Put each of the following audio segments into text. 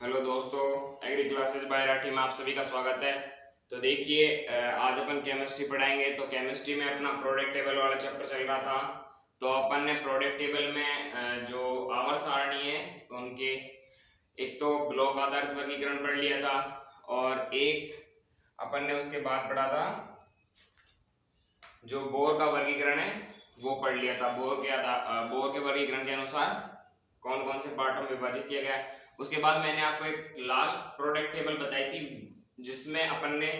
Hello दोस्तों, agree classes bye Rathi में आप सभी का स्वागत है। तो देखिए, आज अपन केमिस्ट्री पढ़ाएंगे। तो केमिस्ट्री में अपना प्रोडक्ट टेबल वाला चैप्टर चल रहा था। तो अपन ने प्रोडक्ट टेबल में जो आवर्त सारणी है उनके एक तो ब्लॉक आधारित वर्गीकरण पढ़ लिया था, और एक अपन ने उसके बाद पढ़ा था जो बोर का वर्गीकरण है वो पढ़ लिया था। बोर के वर्गीकरण के अनुसार कौन कौन से पार्टों में विभाजित किया गया है। उसके बाद मैंने आपको एक लास्ट प्रोडक्ट टेबल बताई थी जिसमें अपन ने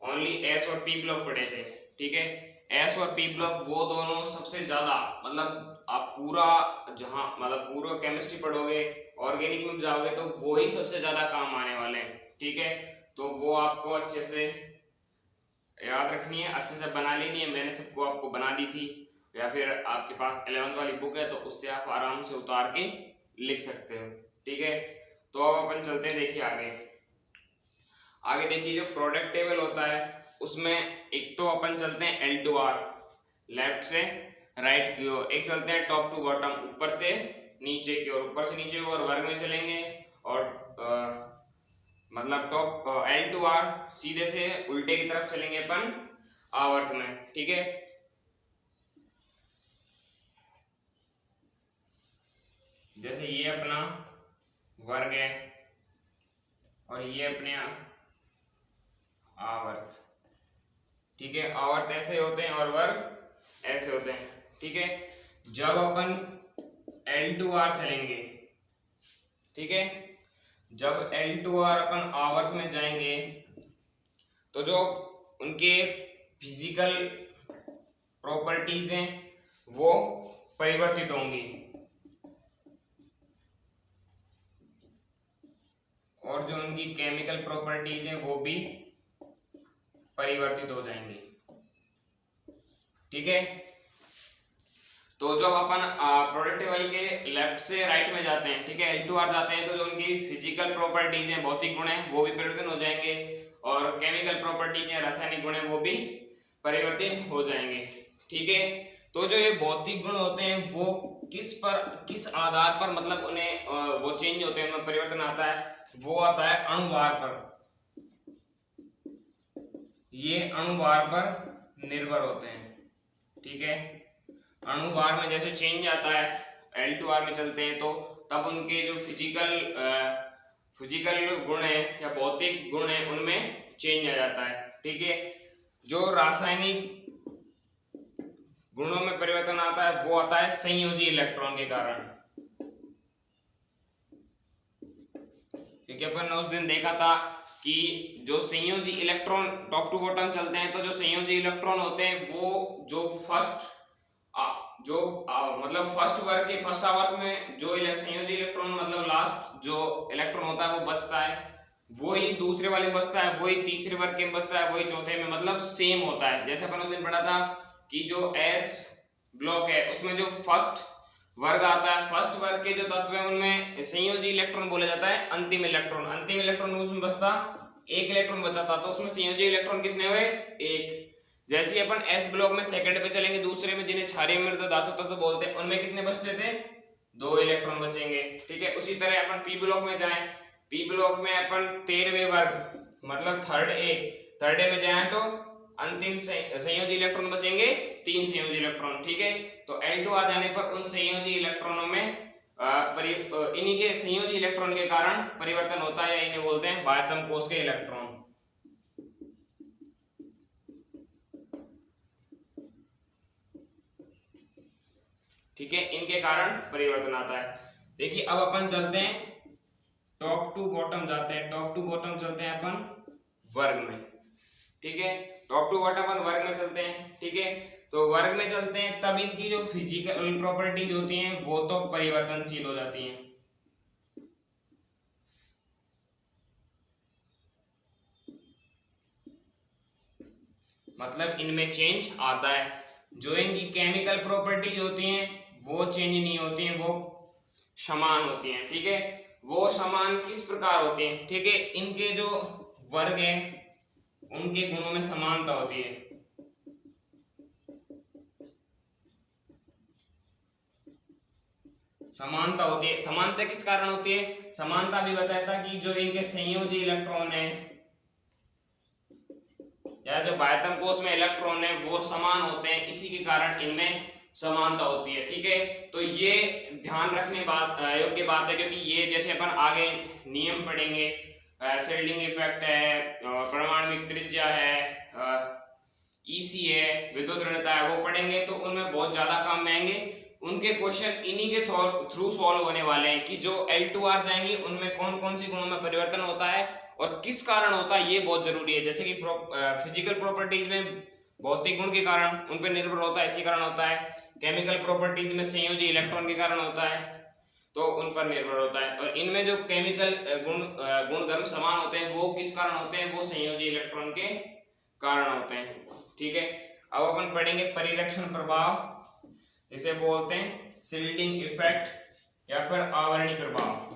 ओनली एस और पी ब्लॉक पढ़े थे। ठीक है, एस और पी ब्लॉक वो दोनों सबसे ज्यादा, मतलब आप पूरा जहां मतलब पूरा केमिस्ट्री पढ़ोगे, ऑर्गेनिक में जाओगे तो वो ही सबसे ज्यादा काम आने वाले हैं। ठीक है, तो वो आपको अच्छे से याद रखनी है, अच्छे से बना लेनी है। मैंने सबको आपको बना दी थी, या फिर आपके पास 11th वाली बुक है तो उससे आप आराम से उतार के लिख सकते हो। ठीक है, तो अब अपन चलते हैं। देखिए आगे देखिए, जो प्रोडक्ट टेबल होता है उसमें एक तो अपन चलते हैं L to R, लेफ्ट से राइट की ओर। एक चलते हैं टॉप टू बॉटम, ऊपर से नीचे की ओर। ऊपर से नीचे की ओर वर्ग में चलेंगे, और मतलब टॉप L to R सीधे से उल्टे की तरफ चलेंगे अपन आवर्त में। ठीक है, जैसे ये अपना वर्ग है और ये अपने आवर्त। ठीक है, आवर्त ऐसे होते हैं और वर्ग ऐसे होते हैं। ठीक है, जब अपन L to R चलेंगे, ठीक है, जब L to R अपन आवर्त में जाएंगे तो जो उनके फिजिकल प्रॉपर्टीज हैं वो परिवर्तित होंगी, और जो उनकी केमिकल प्रॉपर्टीज हैं वो भी परिवर्तित हो जाएंगी। ठीक है, तो जब अपन प्रोडक्ट टेबल के लेफ्ट से राइट में जाते हैं, ठीक है, L to R जाते हैं, तो जो उनकी फिजिकल प्रॉपर्टीज हैं, भौतिक गुण हैं, वो भी परिवर्तित हो जाएंगे, और केमिकल प्रॉपर्टीज हैं, रासायनिक गुण हैं, वो भी परिवर्तित हो जाएंगे। ठीक है, तो जो ये भौतिक गुण होते हैं वो किस आधार पर, मतलब उन्हें वो चेंज होते हैं, उनमें परिवर्तन आता है, वो आता है अणुभार पर। ये अणुभार पर निर्भर होते हैं। ठीक है, अणुभार में जैसे चेंज आता है, L to R में चलते हैं तो तब उनके जो फिजिकल गुण है या भौतिक गुण है उनमें चेंज आ जाता है। ठीक है, जो रासायनिक गुणों में परिवर्तन आता है वो आता है संयोजी इलेक्ट्रॉन के कारण। क्योंकि अपन ने उस दिन देखा था कि जो संयोजी इलेक्ट्रॉन टॉप टू बॉटम चलते हैं, तो जो संयोजी इलेक्ट्रॉन होते हैं वो जो मतलब फर्स्ट वर्ग के फर्स्ट आवर्त में जो संयोजी इलेक्ट्रॉन, मतलब लास्ट जो इलेक्ट्रॉन होता है वो बचता है, वही दूसरे वाले में बचता है, वही तीसरे वर्ग के में बचता है, वही चौथे में, मतलब सेम होता है। जैसे अपन उस दिन पढ़ा था कि जो S ब्लॉक है उसमें जो फर्स्ट वर्ग आता है, फर्स्ट वर्ग के जो तत्व है उनमें संयोजी इलेक्ट्रॉन बोला जाता है अंतिम इलेक्ट्रॉन उसमें बचता एक इलेक्ट्रॉन बचा था, तो उसमें संयोजी इलेक्ट्रॉन कितने हुए? एक। जैसे ही अपन S ब्लॉक में सेकंड पे चलेंगे, दूसरे में जिन्हें क्षारीय मृत धातु तत्व बोलते हैं, उनमें कितने बचते थे? 2 इलेक्ट्रॉन बचेंगे। ठीक है, उसी तरह अपन P ब्लॉक में जाएं, P ब्लॉक में अपन 13वें वर्ग मतलब थर्ड ए में जाएं तो अंतिम संयोजी इलेक्ट्रॉन बचेंगे 3 संयोजी इलेक्ट्रॉन। ठीक है, तो L to R जाने पर उन संयोजी इलेक्ट्रॉनों में इन्हीं के संयोजी इलेक्ट्रॉन के कारण परिवर्तन होता है, या इन्हें बोलते हैं बाह्यतम कोश के इलेक्ट्रॉन। ठीक है, इनके कारण परिवर्तन आता है। देखिए, अब अपन चलते हैं टॉप टू बॉटम जाते हैं। टॉप टू बॉटम चलते हैं अपन वर्ग में। ठीक है, टॉप टू बॉटम अपन वर्ग में चलते हैं। ठीक है, तो वर्ग में चलते हैं तब इनकी जो फिजिकल प्रॉपर्टीज होती हैं वो तो परिवर्तनशील हो जाती हैं। मतलब इनमें चेंज आता है। जो इनकी केमिकल प्रॉपर्टीज होती हैं वो चेंज नहीं होती हैं, वो समान होती हैं। ठीक है, वो समान किस प्रकार होती हैं? ठीक है, इनके जो वर्ग हैं उनके गुणों में समानता होती है। समानता होती है। समानता किस कारण होती है? समानता भी बताया था कि जो इनके संयोजी इलेक्ट्रॉन है या जो बाह्यतम कोश में इलेक्ट्रॉन है वो समान होते हैं, इसी के कारण इनमें समानता होती है। ठीक है, तो ये ध्यान रखने योग्य बात है, क्योंकि ये जैसे अपन आगे नियम पढ़ेंगे, शेल्डिंग इफेक्ट है, परमाणु त्रिज्या है, ईसी है, विद्युत ऋणता है, वो पढ़ेंगे तो उनमें बहुत ज्यादा काम में आएंगे। उनके क्वेश्चन इन्हीं के थ्रू सॉल्व होने वाले हैं कि जो L2R जाएंगे उनमें कौन कौन सी गुणों में परिवर्तन होता है और किस कारण होता है, ये बहुत जरूरी है। जैसे कि फिजिकल प्रॉपर्टीज में भौतिक गुण के कारण उन पर निर्भर होता है, इसी कारण होता है। केमिकल प्रॉपर्टीज में संयोजी इलेक्ट्रॉन के कारण होता है, तो उन पर निर्भर होता है। और इनमें जो केमिकल गुणधर्म समान होते हैं वो किस कारण होते हैं? वो संयोजी इलेक्ट्रॉन के कारण होते हैं। ठीक है, अब अपन पढ़ेंगे परिरक्षण प्रभाव, इसे बोलते हैं शिल्डिंग इफेक्ट या फिर आवरणीय प्रभाव।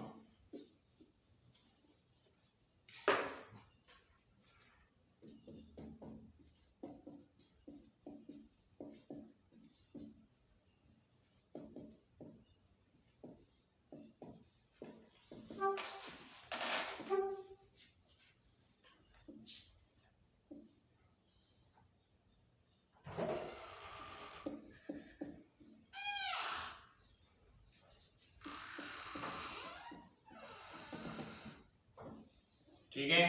ठीक है,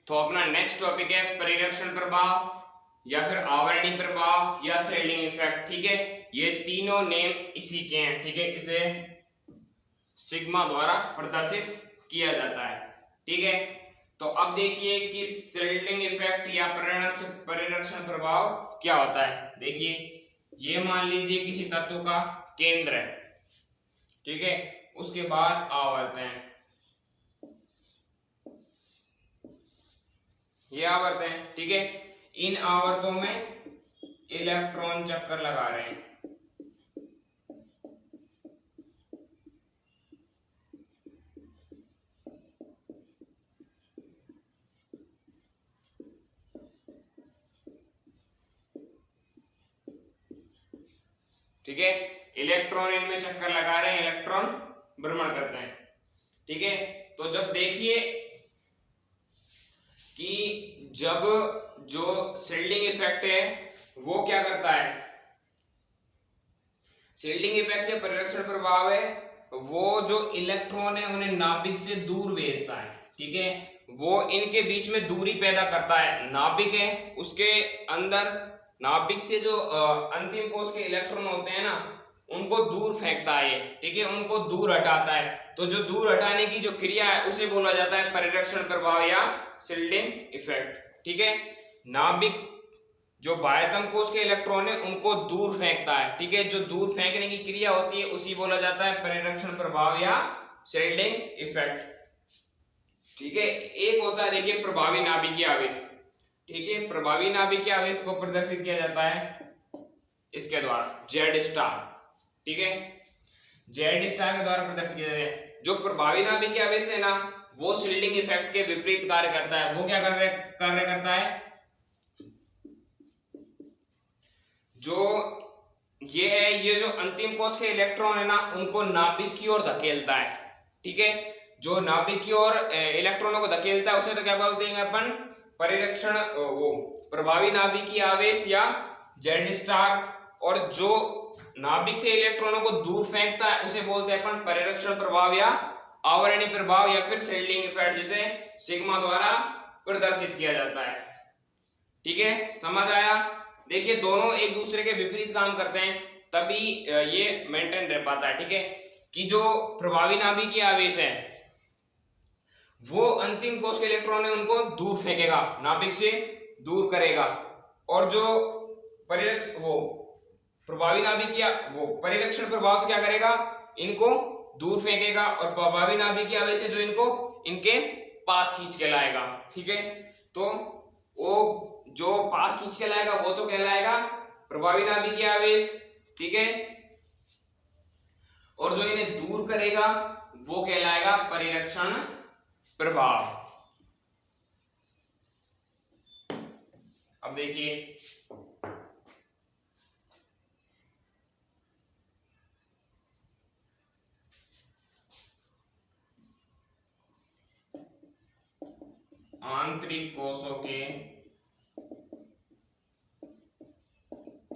तो अपना नेक्स्ट टॉपिक है परिरक्षण प्रभाव या फिर आवरणीय प्रभाव या शिल्डिंग इफेक्ट। ठीक है, ये तीनों नेम इसी के हैं। ठीक है, इसे सिग्मा द्वारा प्रदर्शित किया जाता है। ठीक है, तो अब देखिए कि शिल्डिंग इफेक्ट या परिरक्षण प्रभाव क्या होता है। देखिए, ये मान लीजिए किसी तत्व का केंद्र है, ठीक है, उसके बाद आवर्त है, ये आवर्त है। ठीक है, इन आवर्तों में इलेक्ट्रॉन चक्कर लगा रहे हैं। ठीक है, इलेक्ट्रॉन इनमें चक्कर लगा रहे हैं, इलेक्ट्रॉन भ्रमण करते हैं। ठीक है, तो जब देखिए कि जब जो शिल्डिंग इफेक्ट है वो क्या करता है, शिल्डिंग इफेक्ट या परिरक्षण प्रभाव है वो जो इलेक्ट्रॉन है उन्हें नाभिक से दूर भेजता है। ठीक है, वो इनके बीच में दूरी पैदा करता है। नाभिक है, उसके अंदर नाभिक से जो अंतिम कोश के इलेक्ट्रॉन होते हैं ना, उनको दूर फेंकता है। ठीक है, उनको दूर हटाता है। तो जो दूर हटाने की जो क्रिया है उसे बोला जाता है परिरक्षण प्रभाव या शिल्डिंग इफेक्ट। ठीक है, नाभिक जो बाह्यतम कोश के इलेक्ट्रॉन है उनको दूर फेंकता है। ठीक है, जो दूर फेंकने की क्रिया होती है उसी बोला जाता है परिरक्षण प्रभाव या शिल्डिंग इफेक्ट। ठीक है, एक होता है देखिए प्रभावी नाभिकीय आवेश। ठीक है, प्रभावी नाभिकीय आवेश को प्रदर्शित किया जाता है इसके द्वारा जेड स्टार। ठीक है, जेड स्टार के द्वारा प्रदर्शित किया जाता है। जो प्रभावी नाभिकीय आवेश है ना, वो शिल्डिंग इफेक्ट के विपरीत कार्य करता है। वो क्या कार्य करता है, जो ये है, ये जो अंतिम कोश के इलेक्ट्रॉन है ना उनको नाभिक की ओर धकेलता है। ठीक है, जो नाभिक की ओर इलेक्ट्रॉनों को धकेलता है उसे तो क्या बोलते हैं अपन, परिरक्षण, वो प्रभावी नाभिकीय आवेश या जेड स्टार। और जो नाभिक से इलेक्ट्रॉनों को दूर फेंकता है उसे बोलते हैं अपन परिरक्षण प्रभाव या आवरणीय प्रभाव या फिर शिल्डिंग इफेक्ट, जिसे सिग्मा द्वारा प्रदर्शित किया जाता है। ठीक है, समझ आया। देखिए, दोनों एक दूसरे के विपरीत काम करते हैं, तभी ये मेंटेन रह पाता है। ठीक है, कि जो प्रभावी नाभिकीय आवेश है वो अंतिम कोश के इलेक्ट्रॉन है उनको दूर फेंकेगा, नाभिक से दूर करेगा। और जो प्रभावी नाभिकीय वो परिरक्षण प्रभाव तो क्या करेगा, इनको दूर फेंकेगा, और प्रभावी नाभिकीय आवेश है जो इनको इनके पास खींच के लाएगा। ठीक है, तो वो जो पास खींच के लाएगा वो तो कहलाएगा प्रभावी नाभिकीय आवेश। ठीक है, और जो इन्हें दूर करेगा वो कहलाएगा परिरक्षण प्रभाव। अब देखिए, आंतरिक कोशों के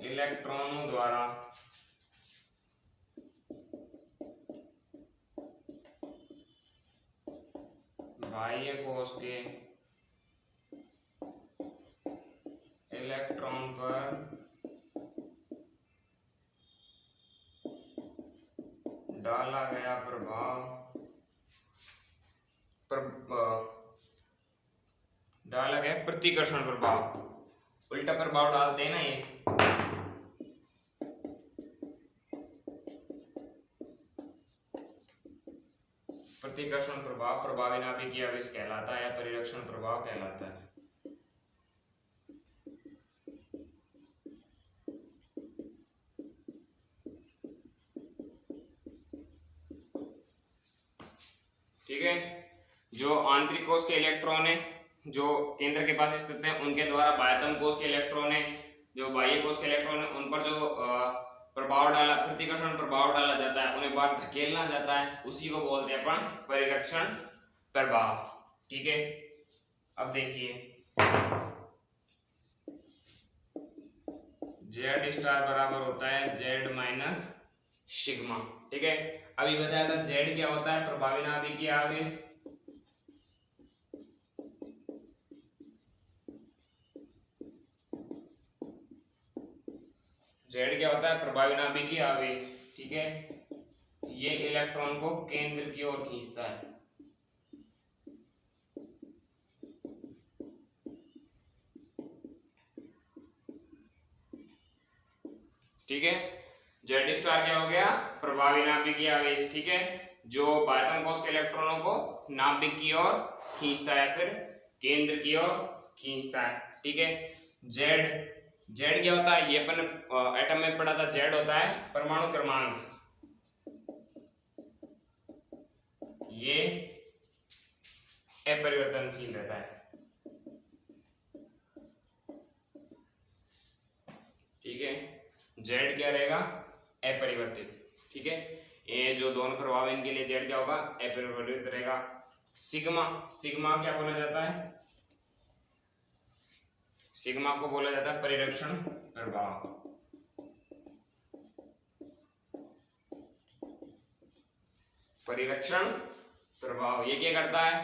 इलेक्ट्रॉनों द्वारा बाह्य कोश के इलेक्ट्रॉन पर डाला गया प्रतिकर्षण प्रभाव, उल्टा प्रभाव डालते हैं ना ये, प्रतिकर्षण प्रभाव प्रभावी नाभिकीय आवेश कहलाता है या परिरक्षण प्रभाव कहलाता है। ठीक है, जो आंतरिक कोश के इलेक्ट्रॉन है जो केंद्र के पास स्थित है, उनके द्वारा बाह्यतम कोश के इलेक्ट्रॉन है जो बाह्य कोश के इलेक्ट्रॉन है, उन पर जो प्रभाव डाला, प्रतिकर्षण प्रभाव डाला जाता है, उन्हें बाहर धकेलना जाता है, उसी को बोलते हैं अपन परिरक्षण प्रभाव। ठीक है, अब देखिए Z स्टार बराबर होता है Z माइनस सिग्मा। ठीक है, अभी बताया था Z क्या होता है, प्रभावी नाभिकीय आवेश, Z क्या होता है, प्रभावी नाभिकीय आवेश। ठीक है, ये इलेक्ट्रॉन को केंद्र की ओर खींचता है। ठीक है, Z स्टार क्या हो गया, प्रभावी नाभिकीय आवेश। ठीक है, जो बाह्यतम कोश के इलेक्ट्रॉनों को नाभिक की ओर खींचता है, फिर केंद्र की ओर खींचता है। ठीक है, Z क्या होता है, ये अपन एटम में पढ़ा था, Z होता है परमाणु क्रमांक, ये अपरिवर्तनशील रहता है। ठीक है, Z क्या रहेगा, अपरिवर्तित। ठीक है, ये जो दोनों प्रभाव इनके लिए Z क्या होगा, अपरिवर्तित रहेगा। सिग्मा क्या बोला जाता है, सिग्मा को बोला जाता है परिरक्षण प्रभाव। परिरक्षण प्रभाव ये क्या करता है,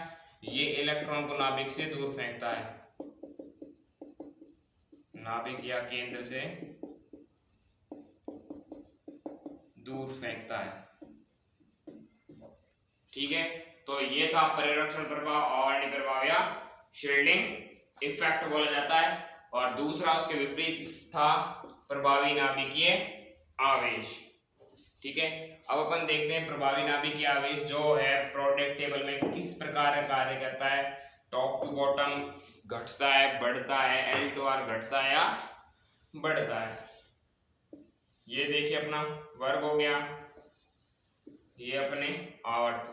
ये इलेक्ट्रॉन को नाभिक से दूर फेंकता है, नाभिक या केंद्र से दूर फेंकता है। ठीक है, तो ये था परिरक्षण प्रभाव और प्रभाव या शील्डिंग इफेक्ट बोला जाता है, और दूसरा उसके विपरीत था प्रभावी नाभिकीय आवेश। ठीक है, अब अपन देखते हैं प्रभावी नाभिकीय आवेश जो है प्रोडक्ट टेबल में किस प्रकार कार्य करता है। टॉप टू बॉटम घटता है, बढ़ता है, L टू R घटता है या बढ़ता है। ये देखिए अपना वर्ग हो गया, ये अपने आवर्त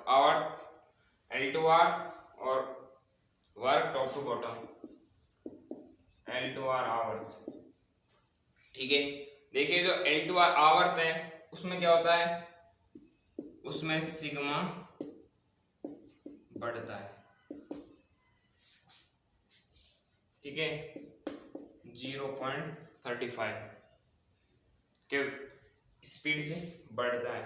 L टू R और वर्ग top to bottom L to R आवर्त। ठीक है, देखिए जो L टू R आवर्त है उसमें क्या होता है, उसमें सिग्मा बढ़ता है। ठीक है, 0.35 के स्पीड से बढ़ता है,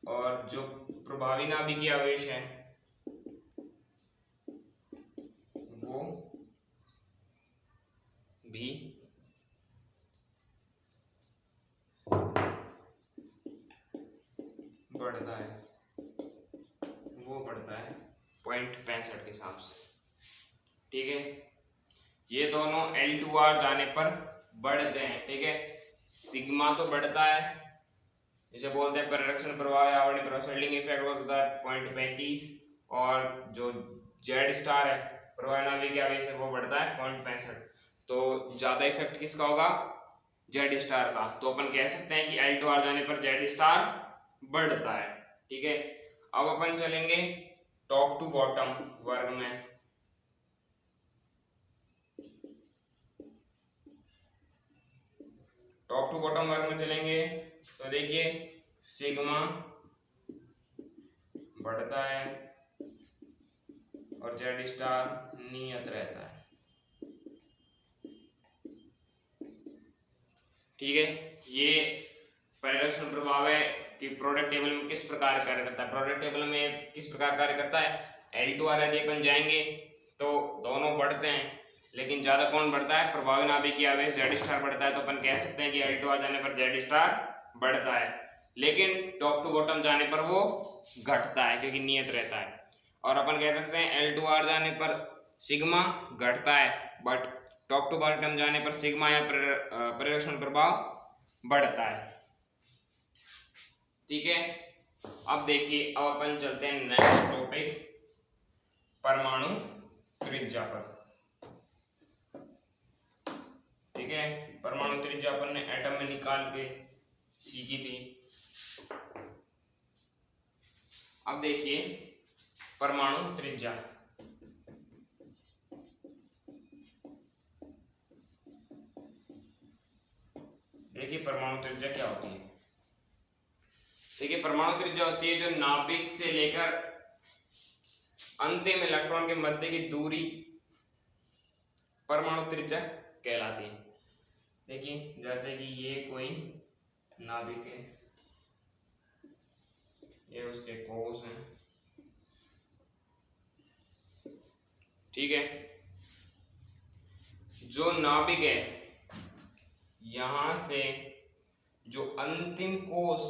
और जो प्रभावी नाभिकीय आवेश है वो भी बढ़ता है, वो बढ़ता है 0.65 के हिसाब से। ठीक है, ये दोनों L2R जाने पर बढ़ते हैं। ठीक है, सिग्मा तो बढ़ता है, जिसे बोलते हैं परिरक्षण प्रभाव या आवरणीय प्रभाव, शील्डिंग इफेक्ट होता है 0.35, और जो Z स्टार है प्रभावी नाभिकीय आवेश है वो बढ़ता है 0.65। तो ज्यादा इफेक्ट किसका होगा, Z स्टार का। तो अपन कह सकते हैं कि L2R जाने पर Z स्टार बढ़ता है। ठीक है, अब अपन चलेंगे टॉप टू बॉटम वर्ग में। टॉप टू बॉटम वर्ग में चलेंगे तो देखिए सिग्मा बढ़ता है और जेड स्टार नियत रहता है। ठीक है, ये परिलक्षण प्रभाव है कि प्रोडक्ट टेबल में किस प्रकार कार्य करता है। प्रोडक्ट टेबल में किस प्रकार कार्य करता है, L2R यदि अपन जाएंगे तो दोनों बढ़ते हैं, लेकिन ज्यादा कौन बढ़ता है, प्रभावी नाभिकीय आवेश जेड स्टार बढ़ता है। तो अपन कह सकते हैं कि L2R जाने पर जेड स्टार बढ़ता है, लेकिन टॉप टू बॉटम जाने पर वो घटता है क्योंकि नियत रहता है। और अपन कह सकते हैं L2R जाने पर सिग्मा घटता है, बट टॉप टू बॉटम जाने पर सिग्मा या परिलक्षण प्रभाव बढ़ता है। ठीक है, अब देखिए, अब अपन चलते हैं नेक्स्ट टॉपिक, परमाणु त्रिज्या पर। ठीक है, परमाणु त्रिज्या अपन ने एटम में निकाल के सीखी थी। अब देखिए परमाणु त्रिज्या, देखिए परमाणु त्रिज्या क्या होती है। देखिए परमाणु त्रिज्या होती है जो नाभिक से लेकर अंतिम इलेक्ट्रॉन के मध्य की दूरी परमाणु त्रिज्या कहलाती है। देखिए जैसे कि ये कोई नाभिक है, ये उसके कोश हैं। ठीक है, जो नाभिक है यहां से जो अंतिम कोश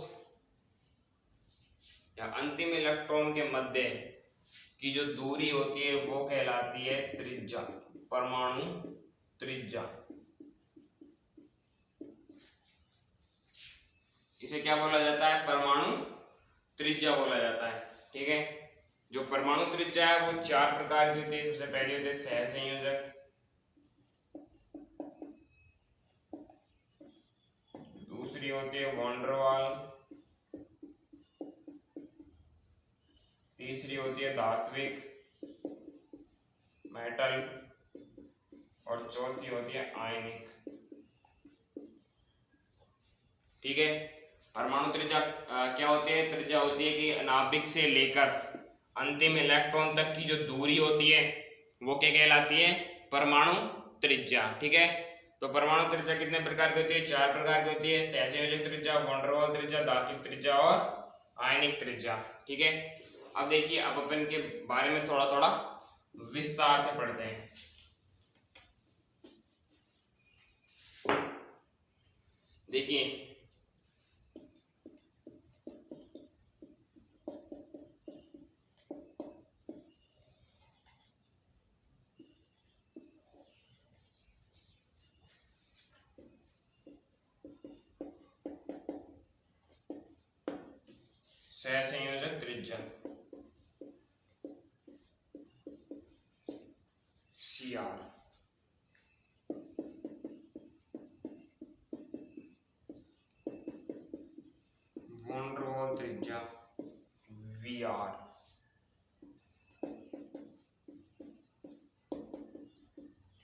या अंतिम इलेक्ट्रॉन के मध्य की जो दूरी होती है वो कहलाती है त्रिज्या, परमाणु त्रिज्या। इसे क्या बोला जाता है, परमाणु त्रिज्या बोला जाता है। ठीक है, जो परमाणु त्रिज्या है वो 4 प्रकार की होती है। सबसे पहली होती है सहसंयोजक, दूसरी होती है वॉन डेर वाल, तीसरी होती है धात्विक मेटल, और चौथी होती है आयनिक। ठीक है, परमाणु त्रिज्या क्या होती है, त्रिज्या होती है कि नाभिक से लेकर अंतिम इलेक्ट्रॉन तक की जो दूरी होती है वो क्या कहलाती है, परमाणु त्रिज्या। ठीक है, तो परमाणु त्रिज्या कितने प्रकार की होती है, 4 प्रकार की होती है, सहसंयोजक त्रिज्या, वॉन डेर वाल त्रिज्या, धात्विक त्रिज्या और आयनिक त्रिज्या। ठीक है, अब देखिए, अब अपन के बारे में थोड़ा थोड़ा विस्तार से पढ़ते हैं। देखिए सहसंयोजक त्रिज्या CR, वॉन डेर वाल त्रिज्या VR,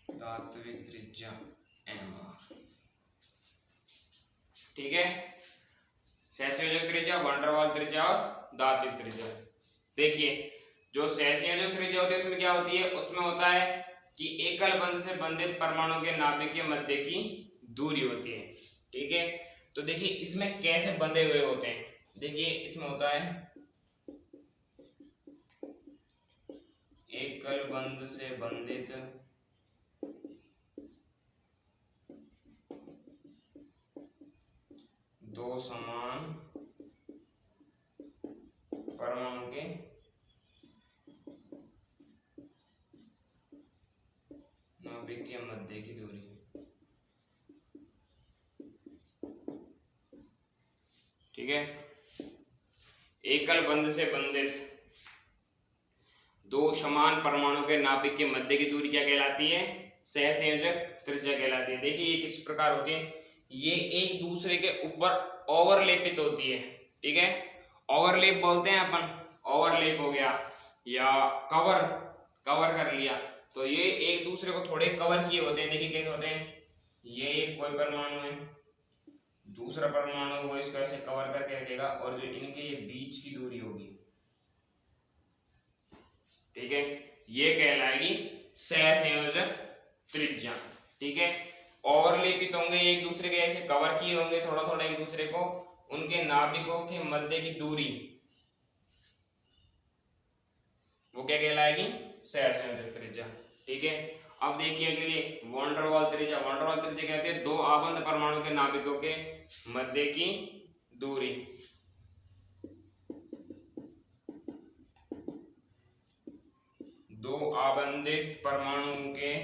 धात्विक त्रिज्या MR। ठीक है, सहसंयोजक त्रिज्या, वॉन डेर वाल त्रिज्या और धात्विक त्रिज्या। देखिए जो सहसंयोजक त्रिज्या होती है उसमें क्या होती है, उसमें होता है कि एकल बंध से बंधित परमाणु के नाभिक के मध्य की दूरी होती है। ठीक है, तो देखिए इसमें कैसे बंधे हुए होते हैं। देखिए इसमें होता है एकल बंध से बंधित दो समान परमाणु के नाभिक के मध्य की दूरी। ठीक है, एकल बंध से बंधित दो समान परमाणु के नाभिक के मध्य की दूरी क्या कहलाती है, सहसंयोजक त्रिज्या कहलाती है। देखिए ये किस प्रकार होती है, ये एक दूसरे के ऊपर ओवरलेपित होती है। ठीक है, ओवरलेप बोलते हैं अपन, ओवरलेप हो गया या कवर कर लिया, तो ये एक दूसरे को थोड़े कवर किए होते हैं। देखिए कैसे होते हैं, ये एक कोई परमाणु है, दूसरा परमाणु वो इसको ऐसे कवर करके रखेगा, और जो इनके ये बीच की दूरी होगी, ठीक है, ये कहलाएगी सहसंयोजक त्रिज्या। ठीक है, ओवरलेपित होंगे एक दूसरे के, ऐसे कवर किए होंगे थोड़ा थोड़ा एक दूसरे को, उनके नाभिकों के मध्य की दूरी वो क्या कहलाएगी, सहसंयोजक त्रिज्या। ठीक है, अब देखिए अगले वॉन डर वाल त्रिज्या। वॉन डर वाल त्रिज्या कहते हैं दो आबंध परमाणु के नाभिकों के मध्य की दूरी। दो आबंधित परमाणु के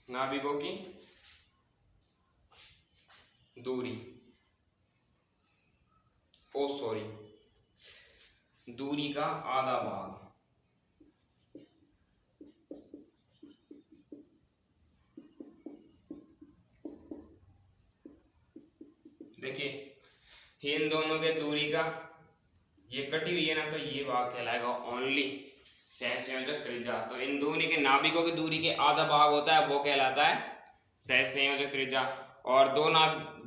नाभिकों की दूरी, दूरी का आधा भाग। देखिए इन दोनों के दूरी का, ये कटी हुई है ना, तो ये भाग कहलाएगा ओनली सहसंयोजक त्रिज्या। तो इन दोनों के नाभिकों की दूरी के आधा भाग होता है वो कहलाता है सहसंयोजक त्रिज्या। और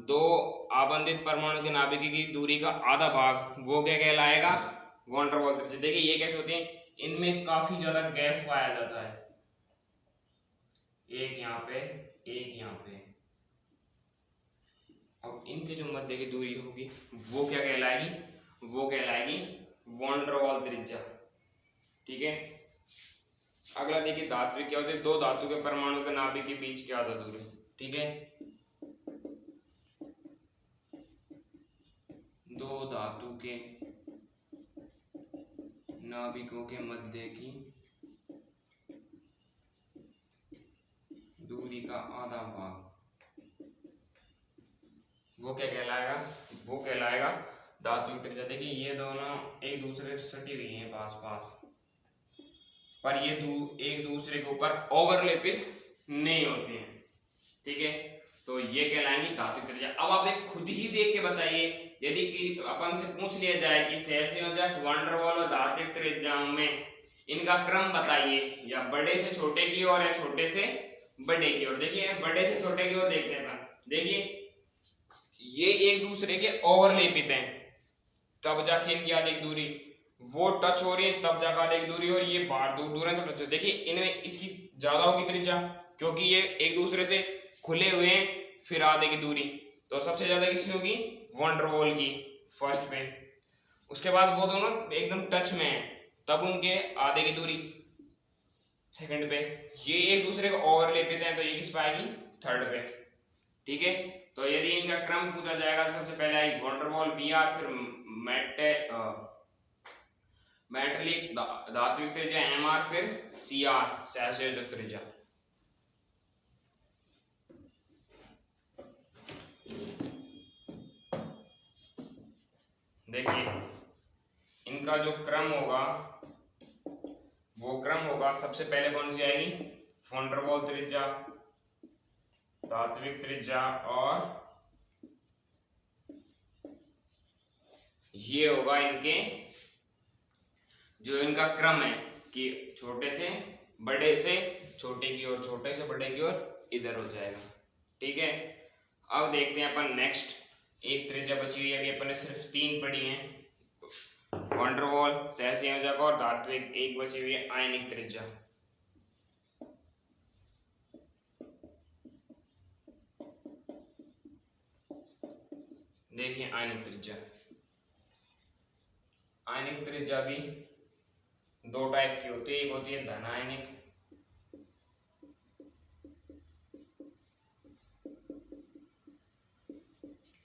दो आबंधित परमाणु के नाभिक की दूरी का आधा भाग वो क्या कहलाएगा, वॉन डर वाल त्रिज्या। देखिए ये कैसे होते हैं, इनमें काफी ज्यादा गैप पाया जाता है, एक यहाँ पे एक यहाँ पे। अब इनके जो मध्य की दूरी होगी वो क्या कहलाएगी, वो कहलाएगी वॉन डर वाल त्रिज्या। ठीक है, अगला देखिए धात्विक क्या होते हैं, दो धातु के परमाणु के नाभिक के बीच की आधा दूरी। ठीक है, दो धातु के नाभिकों के मध्य की दूरी का आधा भाग वो क्या कहलाएगा, वो कहलाएगा धात्विक त्रिज्या। देखिए ये दोनों एक दूसरे से सटी हुई हैं पास पास, पर ये एक दूसरे के ऊपर ओवरलेपित नहीं होती हैं। ठीक है, तो ये कहलाएंगी धात्विक त्रिज्या। अब आप खुद ही देख के बताइए, यदि कि अपन से पूछ लिया जाए कि सहसंयोजक, वॉन डर वाल और धात्विक त्रिज्याओं में इनका क्रम बताइए, या बड़े से छोटे की ओर या छोटे से बड़े की ओर। देखिए बड़े से छोटे की ओर देखते हैं, देखिए ये एक दूसरे के ओवरलेपित हैं, तब जाके इनकी आधी दूरी वो टच हो रही है, तब जाकर आधी दूरी, और ये बाहर दूर दूर है तो टच हो। देखिए इनमें इसकी ज्यादा होगी त्रिज्या, क्योंकि ये एक दूसरे से खुले हुए हैं, फिर आधे की दूरी तो सबसे ज्यादा किसकी होगी, वॉन डर वाल की फर्स्ट पे। उसके बाद वो दोनों एकदम टच में है, तब उनके आधे की दूरी सेकंड पे। ये एक दूसरे को ओवरलेपित हैं, तो ये किस पे आएगी, थर्ड पे। ठीक है, तो यदि इनका क्रम पूछा जाएगा तो सबसे पहले आएगी वॉन डर वाल Br, फिर मैटेलिक धात्विक त्रिज्या Mr, फिर Cr सहसंयोजक त्रिज्या। देखिए इनका जो क्रम होगा वो क्रम होगा, सबसे पहले कौन सी आएगी, वॉन डर वाल त्रिज्या, धात्विक त्रिज्या, और ये होगा इनके जो इनका क्रम है कि छोटे से बड़े से छोटे की ओर, छोटे से बड़े की ओर इधर हो जाएगा। ठीक है, अब देखते हैं अपन नेक्स्ट एक त्रिज्या बची हुई है, अभी अपन ने सिर्फ 3 पढ़ी हैं, वॉन डर वाल, सहसंयोजक और धात्विक। एक बची हुई है आयनिक त्रिज्या। देखिए आयनिक त्रिज्या, आयनिक त्रिज्या भी 2 टाइप की होती है, एक होती है धन आयनिक,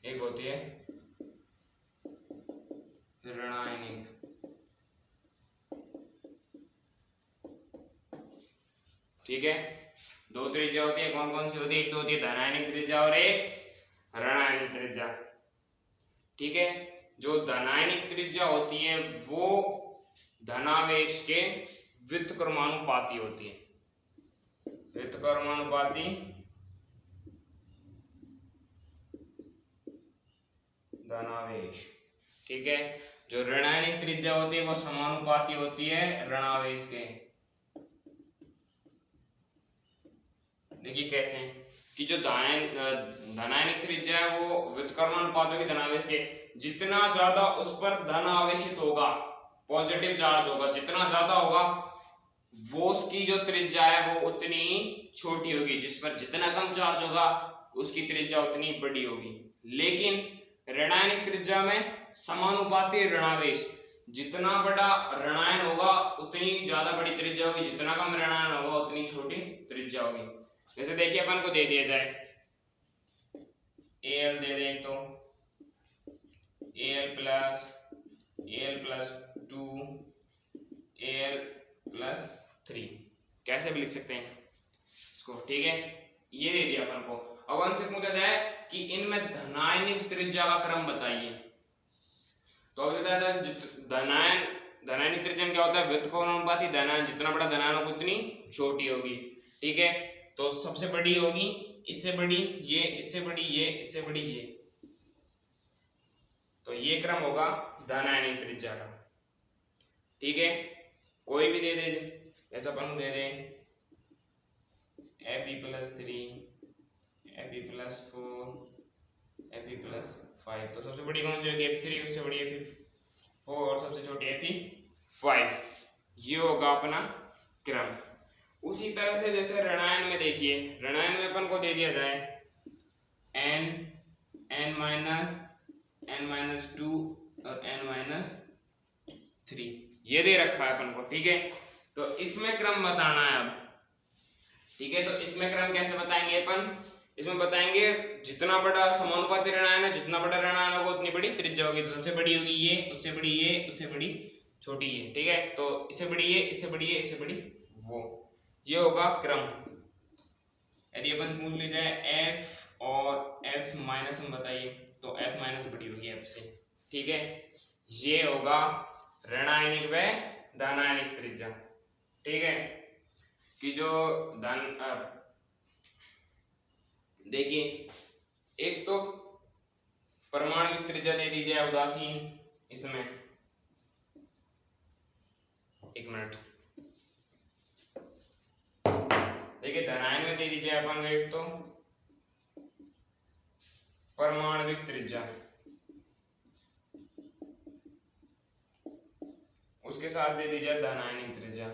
एक होती है ऋण आयनिक। ठीक है, 2 त्रिज्या होती है, कौन कौन सी होती है, एक तो होती है धन आयनिक त्रिज्या और एक ऋण आयनिक त्रिज्या। ठीक है, जो धन आयनिक त्रिज्या होती है वो धनावेश के व्युत्क्रमानुपाती होती है, व्युत्क्रमानुपाती धनावेश। ठीक है, जो ऋणायनिक त्रिज्या होती है वो समानुपाती होती है ऋणावेश के। देखिए कैसे कि जो धनायनिक त्रिज्या है वो व्युत्क्रमानुपात होगी धनावेश के। जितना ज्यादा उस पर धन आवेशित होगा, पॉजिटिव चार्ज होगा, जितना ज्यादा होगा वो उसकी जो त्रिज्या है वो उतनी ही छोटी होगी। जिस पर जितना कम चार्ज होगा उसकी त्रिज्या उतनी बड़ी होगी। लेकिन ऋणायनिक त्रिज्या में समानुपाती ऋणावेश, जितना बड़ा ऋणायन होगा उतनी ज्यादा बड़ी त्रिज्या होगी, जितना कम ऋणायन होगा उतनी छोटी त्रिज्या होगी। जैसे देखिए अपन को दे दिया जाए Al दे दें तो Al प्लस 2 Al प्लस 3 कैसे भी लिख सकते हैं इसको। ठीक है, ये दे दिया अपन को। अब हमसे पूछा जाए कि इनमें धनायनिक त्रिज्या का क्रम बताइए। तो अभी बताया था धनायनिक त्रिज्या में क्या होता है, व्युत्क्रमानुपाती धनायन, जितना बड़ा धनायन होगा उतनी छोटी होगी। ठीक है, तो सबसे बड़ी होगी, इससे बड़ी ये, इससे बड़ी ये, इससे बड़ी ये। तो ये क्रम होगा धनायनिक त्रिज्या का। ठीक है, कोई भी दे दे, जैसा अपन दे दे Fe+3 Fe+4 Fe+5। तो सबसे बड़ी कौन सी होगी, Fe3, उससे बड़ी Fe4 और सबसे छोटी Fe5। ये होगा अपना क्रम। उसी तरह से जैसे ऋणायन में देखिए, ऋणायन में अपन को दे दिया जाए n माइनस 2 और n-3, ये दे रखा है अपन को। ठीक है, तो इसमें क्रम बताना है अब। ठीक है, तो इसमें क्रम कैसे बताएंगे अपन, इसमें बताएंगे जितना बड़ा समानुपाती ऋणायन है, जितना बड़ा ऋणायन होगा उतनी बड़ी त्रिज्या होगी। तो सबसे बड़ी होगी ये, उससे बड़ी ये, उससे बड़ी छोटी ये। ठीक है, तो इससे बड़ी ये, इससे बड़ी ये, इससे बड़ी वो, ये होगा क्रम। यदि अपन पूछ ली जाए f और f माइनस में बताइए, तो f माइनस बड़ी होगी f से। ठीक है, ये होगा ऋणायनिक व धनायनिक त्रिज्या। ठीक है, कि जो देखिए एक तो परमाणविक त्रिज्या दे दी जाए उदासीन, इसमें एक मिनट देखिए धनायन में दे दी जाए अपन को एक तो परमाणविक त्रिज्या, उसके साथ दे दी जाए धनायनिक त्रिज्या।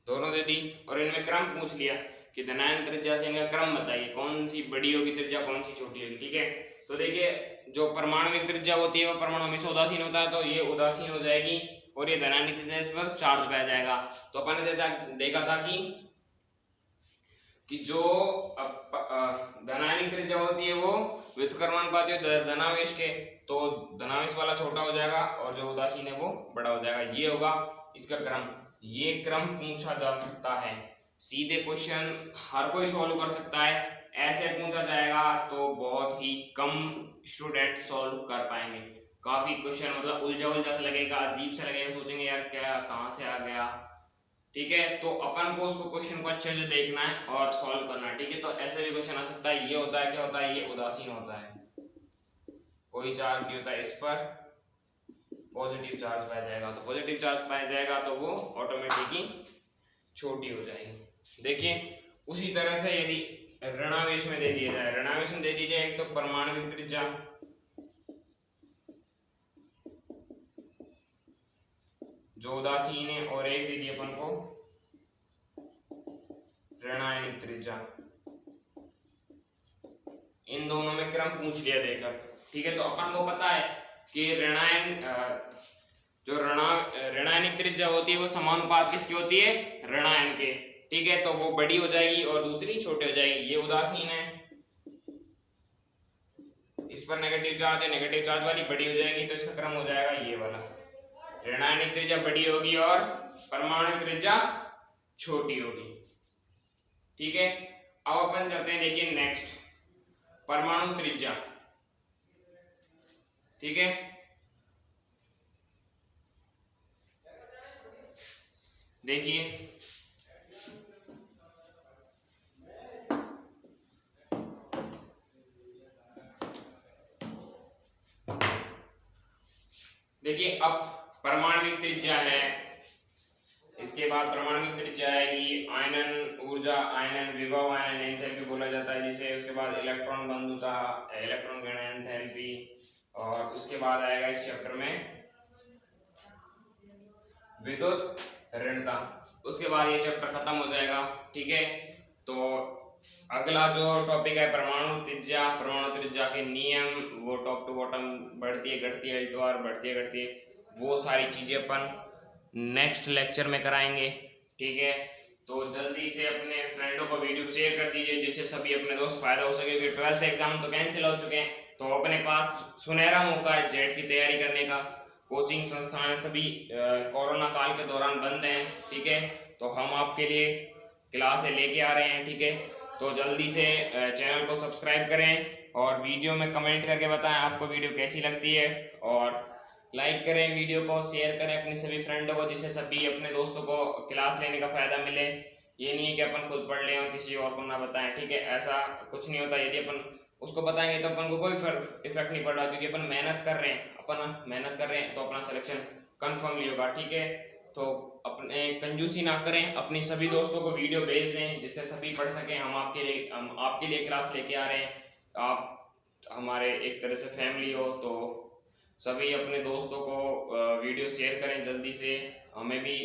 दोनों दे दी और इनमें क्रम पूछ लिया कि धनायन त्रिज्या से इनका क्रम बताइए, कौन सी बड़ी होगी त्रिज्या, कौन सी छोटी होगी। ठीक है, तो देखिए जो परमाणविक त्रिज्या होती है वो परमाणु हमेशा उदासीन होता है, तो ये उदासीन हो जाएगी और ये धनायनिक त्रिज्या पर चार्ज पाया जाएगा। तो अपन ने देखा था कि जो धनायनिक त्रिज्या होती है वो व्युत्क्रमानुपाती है धनावेश के, तो धनावेश वाला छोटा हो जाएगा और जो उदासीन है वो बड़ा हो जाएगा। ये होगा इसका क्रम। ये क्रम पूछा जा सकता है, सीधे क्वेश्चन हर कोई सॉल्व कर सकता है, ऐसे पूछा जाएगा तो बहुत ही कम स्टूडेंट सॉल्व कर पाएंगे। काफी क्वेश्चन मतलब उलझा सा लगेगा, अजीब सा लगेगा, सोचेंगे यार क्या कहां से आ गया। ठीक है, तो अपन को उसको क्वेश्चन को अच्छे से देखना है और सॉल्व करना है। ठीक है, तो ऐसे भी क्वेश्चन आ सकता है, ये होता है क्या होता है, ये उदासीन होता है, कोई चार्ज नहीं होता है, इस पर पॉजिटिव चार्ज पाया जाएगा, तो पॉजिटिव चार्ज पाया जाएगा तो वो ऑटोमेटिकली छोटी हो जाएगी। देखिए उसी तरह से यदि ऋणावेश में दे दिया जाए, ऋणावेश में दे दी जाए एक तो परमाणविक त्रिज्या, जो उदासीन है, और एक दे दी अपन को ऋणायनिक त्रिज्या। इन दोनों में क्रम पूछ लिया देकर। ठीक है, तो अपन को पता है कि ऋणायनिक त्रिज्या होती है वो समानुपात किसकी होती है, ऋणायन के। ठीक है, तो वो बड़ी हो जाएगी और दूसरी छोटी हो जाएगी। ये उदासीन है, इस पर नेगेटिव चार्ज है, नेगेटिव चार्ज वाली बड़ी हो जाएगी, तो इसका क्रम हो जाएगा ये वाला। ऋणायनिक त्रिज्या बड़ी होगी और परमाणु त्रिज्या छोटी होगी। ठीक है, अब अपन चलते हैं देखिए नेक्स्ट, परमाणु त्रिज्या। ठीक है, देखिए देखिए अब परमाणविक त्रिज्या है, इसके बाद परमाणविक त्रिज्या आएगी, आयनन ऊर्जा, आयनन विभव, आयनन एंथैल्पी बोला जाता है जिसे, उसके बाद इलेक्ट्रॉन बंधुता, इलेक्ट्रॉन गण एंथैल्पी, और उसके बाद आएगा इस चैप्टर में विद्युत ऋणता। उसके बाद ये चैप्टर खत्म हो जाएगा। ठीक है, तो अगला जो टॉपिक है परमाणु त्रिज्या, परमाणु त्रिज्या के नियम, वो टॉप टू बॉटम बढ़ती है घटती है L2R बढ़ती है घटती है, वो सारी चीजें अपन नेक्स्ट लेक्चर में कराएंगे। ठीक है, तो जल्दी से अपने फ्रेंडों को वीडियो शेयर कर दीजिए जिससे सभी अपने दोस्त फायदा हो सके, क्योंकि 12th एग्जाम तो कैंसिल हो चुके हैं, तो अपने पास सुनहरा मौका है जेट की तैयारी करने का। कोचिंग संस्थान सभी कोरोना काल के दौरान बंद हैं। ठीक है, तो हम आपके लिए क्लासें लेके आ रहे हैं। ठीक है, तो जल्दी से चैनल को सब्सक्राइब करें और वीडियो में कमेंट करके बताएं आपको वीडियो कैसी लगती है, और लाइक करें वीडियो को, शेयर करें अपने सभी फ्रेंडों को जिससे सभी अपने दोस्तों को क्लास लेने का फायदा मिले। ये नहीं है कि अपन खुद पढ़ लें और किसी और को ना बताएं। ठीक है, ऐसा कुछ नहीं होता। यदि अपन उसको बताएंगे तो अपन को कोई इफेक्ट नहीं पड़ रहा, क्योंकि अपन मेहनत कर रहे हैं, अपन मेहनत कर रहे हैं तो अपना सिलेक्शन कन्फर्मली होगा। ठीक है, तो अपने कंजूसी ना करें, अपनी सभी दोस्तों को वीडियो भेज दें जिससे सभी पढ़ सकें। हम आपके लिए क्लास लेके आ रहे हैं, आप हमारे एक तरह से फैमिली हो, तो सभी अपने दोस्तों को वीडियो शेयर करें जल्दी से, हमें भी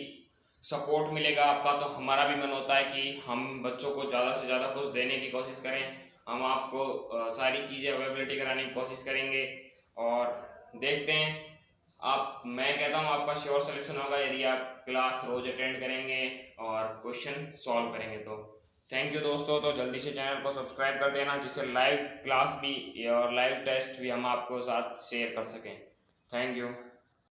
सपोर्ट मिलेगा आपका, तो हमारा भी मन होता है कि हम बच्चों को ज़्यादा से ज़्यादा कुछ देने की कोशिश करें। हम आपको सारी चीज़ें अवेलेबिलिटी कराने की कोशिश करेंगे, और देखते हैं मैं कहता हूँ आपका श्योर सिलेक्शन होगा यदि आप क्लास रोज अटेंड करेंगे और क्वेश्चन सॉल्व करेंगे। तो थैंक यू दोस्तों, तो जल्दी से चैनल को सब्सक्राइब कर देना जिससे लाइव क्लास भी और लाइव टेस्ट भी हम आपको साथ शेयर कर सकें। Thank you.